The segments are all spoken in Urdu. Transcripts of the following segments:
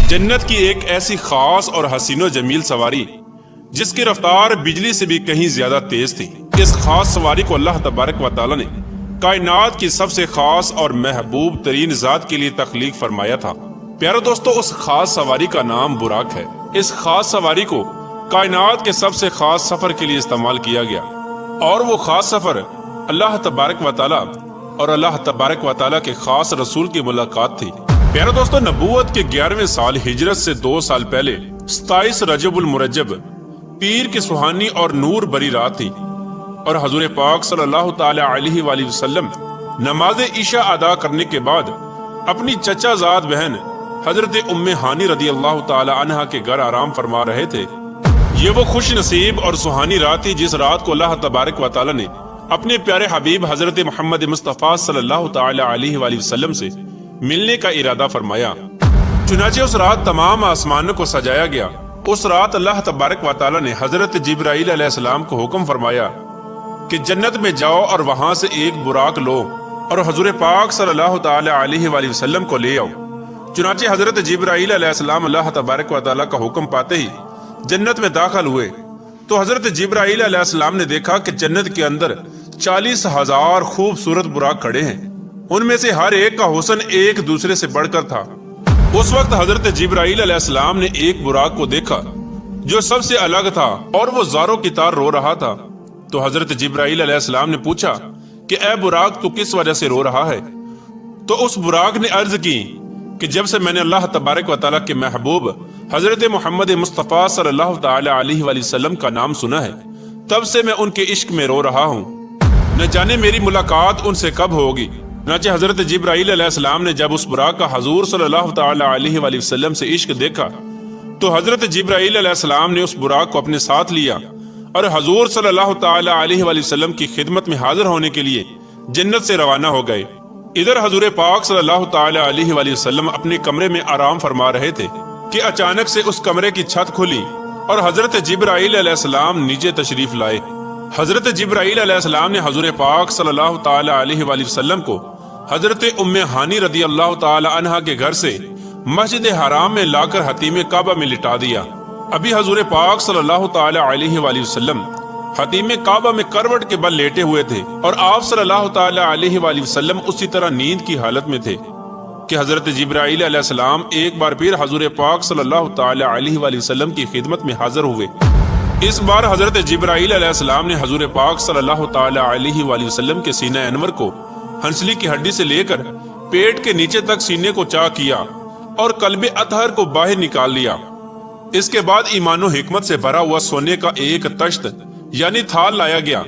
جنت کی ایک ایسی خاص اور حسین و جمیل سواری جس کی رفتار بجلی سے بھی کہیں زیادہ تیز تھی۔ اس خاص سواری کو اللہ تبارک و تعالی نے کائنات کی سب سے خاص اور محبوب ترین ذات کے لیے تخلیق فرمایا تھا۔ پیارو دوستو، اس خاص سواری کا نام براق ہے۔ اس خاص سواری کو کائنات کے سب سے خاص سفر کے لیے استعمال کیا گیا، اور وہ خاص سفر اللہ تبارک و تعالی اور اللہ تبارک و تعالی کے خاص رسول کی ملاقات تھی۔ پیارو دوستو، نبوت کے 11ویں سال ہجرت سے 2 سال پہلے 27 رجب المرجب پیر کی سہانی اور نور بری رات تھی، اور حضور پاک صلی اللہ تعالی علیہ وآلہ وسلم نماز عشاء ادا کرنے کے بعد اپنی چچا زاد بہن حضرت ام ہانی رضی اللہ تعالی عنہا کے گھر آرام فرما رہے تھے۔ یہ وہ خوش نصیب اور سہانی رات تھی جس رات کو اللہ تبارک و تعالی نے اپنے پیارے حبیب حضرت محمد مصطفیٰ صلی اللہ تعالی علیہ وآلہ وسلم سے ملنے کا ارادہ فرمایا۔ چنانچہ اس رات تمام آسمانوں کو سجایا گیا۔ اس رات اللہ تبارک و تعالی نے حضرت جبرائیل علیہ السلام کو حکم فرمایا کہ جنت میں جاؤ اور وہاں سے ایک براق لو اور حضور پاک صلی اللہ تعالی علیہ وآلہ وسلم کو لے آؤ۔ چنانچہ حضرت جبرائیل علیہ السلام اللہ تبارک و تعالی کا حکم پاتے ہی جنت میں داخل ہوئے تو حضرت جبرائیل علیہ السلام نے دیکھا کہ جنت کے اندر 40,000 خوبصورت براق کھڑے ہیں۔ ان میں سے ہر ایک کا حسن ایک دوسرے سے بڑھ کر تھا۔ اس وقت حضرت جبرائیل علیہ السلام نے ایک براق کو دیکھا جو سب سے الگ تھا، اور وہ زاروں کی طرح رو رہا تھا۔ تو حضرت جبرائیل علیہ السلام نے پوچھا کہ اے براق، تو کس وجہ سے رو رہا ہے؟ تو اس براق نے عرض کی کہ جب سے میں نے اللہ تبارک و تعالیٰ کے محبوب حضرت محمد مصطفیٰ صلی اللہ تعالی علیہ وآلہ وسلم کا نام سنا ہے، تب سے میں ان کے عشق میں رو رہا ہوں۔ نہ جانے میری ملاقات ان سے کب ہوگی۔ چنانچہ حضرت جبرائیل علیہ السلام نے جب اس براق کا حضور صلی اللہ تعالی علیہ وآلہ وسلم سے عشق دیکھا تو حضرت جبرائیل علیہ السلام نے اس براق کو اپنے ساتھ لیا اور حضور صلی اللہ تعالی علیہ وآلہ وسلم کی خدمت میں حاضر ہونے کے لیے جنت سے روانہ ہو گئے۔ ادھر حضور پاک صلی اللہ تعالی علیہ وآلہ وسلم اپنے کمرے میں آرام فرما رہے تھے کہ اچانک سے اس کمرے کی چھت کھلی اور حضرت جبرائیل علیہ السلام نیچے تشریف لائے۔ حضرت جبرائیل علیہ السلام نے حضور پاک صلی اللہ تعالی علیہ وآلہ وسلم کو حضرت ام ہانی رضی اللہ تعالی عنہا کے گھر سے مسجد حرام میں لا کر حتیم کعبہ میں لٹا دیا۔ ابھی حضور پاک صلی اللہ تعالی علیہ وآلہ وسلم حتیم کعبہ میں کروٹ کے بل لیٹے ہوئے تھے، اور آپ صلی اللہ تعالی علیہ وآلہ وسلم اسی طرح نیند کی حالت میں تھے کہ حضرت جبرائیل علیہ السلام ایک بار پھر حضور پاک صلی اللہ تعالی علیہ وآلہ وسلم کی خدمت میں حاضر ہوئے۔ اس بار حضرت جبرائیل علیہ السلام نے حضور پاک صلی اللہ تعالی علیہ وآلہ وسلم کے سینہ انور کو ہنسلی کی ہڈی سے لے کر پیٹ کے نیچے تک سینے کو چاک کیا اور قلب اطہر کو باہر نکال لیا۔ اس کے بعد ایمان و حکمت سے بھرا ہوا سونے کا ایک تشت یعنی تھال لایا گیا،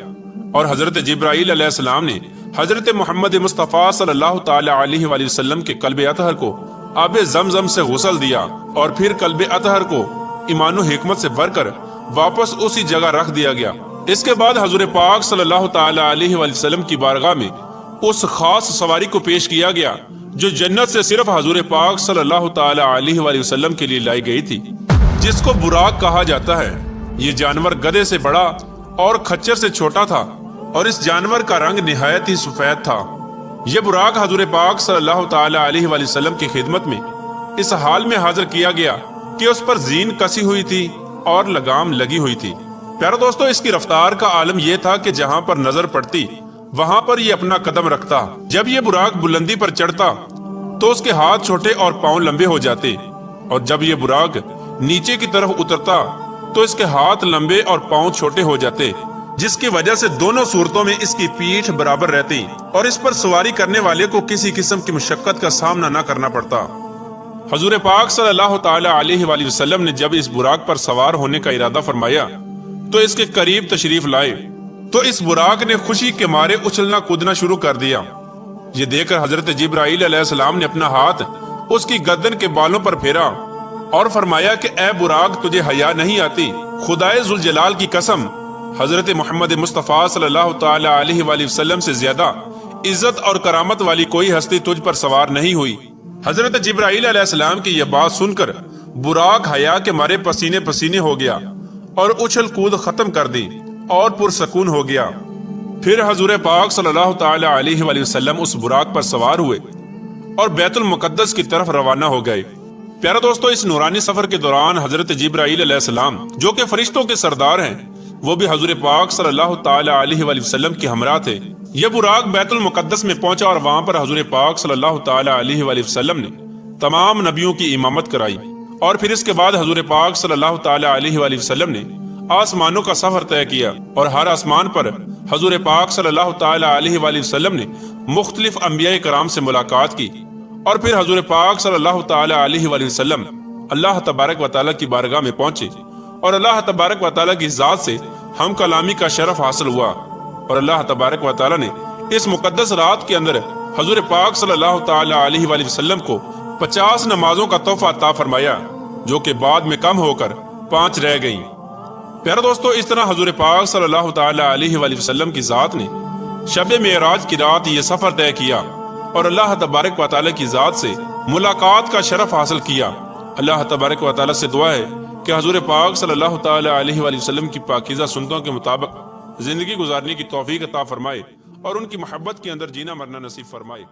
اور حضرت جبرائیل علیہ السلام نے حضرت محمد مصطفیٰ صلی اللہ تعالی علیہ وآلہ وسلم کے قلب اطہر کو آب زمزم سے غسل دیا، اور پھر قلب اطہر کو ایمان و حکمت سے بھر کر واپس اسی جگہ رکھ دیا گیا۔ اس کے بعد حضور پاک صلی اللہ تعالی علیہ وآلہ وسلم کی بارگاہ میں اس خاص سواری کو پیش کیا گیا جو جنت سے صرف حضور پاک صلی اللہ تعالی علیہ وآلہ وسلم کے لیے لائی گئی تھی، جس کو براق کہا جاتا ہے۔ یہ جانور گدھے سے بڑا اور کھچر سے چھوٹا تھا، اور اس جانور کا رنگ نہایت ہی سفید تھا۔ یہ براق حضور پاک صلی اللہ تعالی علیہ وآلہ وسلم کی خدمت میں اس حال میں حاضر کیا گیا کہ اس پر زین کسی ہوئی تھی اور لگام لگی ہوئی تھی۔ پیارو دوستو، اس کی رفتار کا عالم یہ تھا کہ جہاں پر نظر پڑتی وہاں پر یہ اپنا قدم رکھتا۔ جب یہ براق بلندی پر چڑھتا تو اس کے ہاتھ چھوٹے اور پاؤں لمبے ہو جاتے، اور جب یہ براق نیچے کی طرف اترتا تو اس کے ہاتھ لمبے اور پاؤں چھوٹے ہو جاتے، جس کی وجہ سے دونوں صورتوں میں اس کی پیٹھ برابر رہتی اور اس پر سواری کرنے والے کو کسی قسم کی مشقت کا سامنا نہ کرنا پڑتا۔ حضور پاک صلی اللہ تعالی علیہ وآلہ وسلم نے جب اس براق پر سوار ہونے کا ارادہ فرمایا تو اس کے قریب تشریف لائے تو اس براق نے خوشی کے مارے اچھلنا کودنا شروع کر دیا۔ یہ دیکھ کر حضرت جبرائیل علیہ السلام نے اپنا ہاتھ اس کی گردن کے بالوں پر پھیرا اور فرمایا کہ اے براق، تجھے حیا نہیں آتی؟ خدائے ذوالجلال کی قسم، حضرت محمد مصطفیٰ صلی اللہ تعالی علیہ وآلہ وسلم سے زیادہ عزت اور کرامت والی کوئی ہستی تجھ پر سوار نہیں ہوئی۔ حضرت جبرائیل علیہ السلام کی یہ بات سن کر براق حیا کے مارے پسینے پسینے ہو گیا اور اچھل کود ختم کر دی اور پرسکون ہو گیا۔ پھر حضور پاک صلی اللہ تعالی علیہ وآلہ وسلم اس براق پر سوار ہوئے اور بیت المقدس کی طرف روانہ ہو گئے۔ پیارا دوستو، اس نورانی سفر کے دوران حضرت جبرائیل علیہ السلام جو کہ فرشتوں کے سردار ہیں، وہ بھی حضور پاک صلی اللہ تعالی علیہ وآلہ وسلم کے ہمراہ تھے۔ یہ براق بیت المقدس میں پہنچا اور وہاں پر حضور پاک صلی اللہ تعالی علیہ وآلہ وسلم نے تمام نبیوں کی امامت کرائی، اور پھر اس کے بعد حضور پاک صلی اللہ تعالی علیہ وآلہ وسلم نے آسمانوں کا سفر طے کیا، اور ہر آسمان پر حضور پاک صلی اللہ تعالی علیہ وآلہ وسلم نے مختلف انبیاء کرام سے ملاقات کی، اور پھر حضور پاک صلی اللہ تعالی علیہ وآلہ وسلم اللہ تبارک و تعالی کی بارگاہ میں پہنچے، اور اللہ تبارک و تعالی کی ذات سے ہم کلامی کا شرف حاصل ہوا، اور اللہ تبارک و تعالی نے اس مقدس رات کے اندر حضور پاک صلی اللہ تعالی علیہ وآلہ وسلم کو 50 نمازوں کا تحفہ عطا فرمایا، جو کہ بعد میں کم ہو کر 5 رہ گئیں۔ پیارا دوستو، اس طرح حضور پاک صلی اللہ تعالی علیہ وآلہ وسلم کی ذات نے شب معراج کی رات یہ سفر طے کیا، اور اللہ تبارک و تعالی کی ذات سے ملاقات کا شرف حاصل کیا۔ اللہ تبارک و تعالی سے دعا ہے کہ حضور پاک صلی اللہ تعالی علیہ وآلہ وسلم کی پاکیزہ سنتوں کے مطابق زندگی گزارنے کی توفیق عطا فرمائے، اور ان کی محبت کے اندر جینا مرنا نصیب فرمائے۔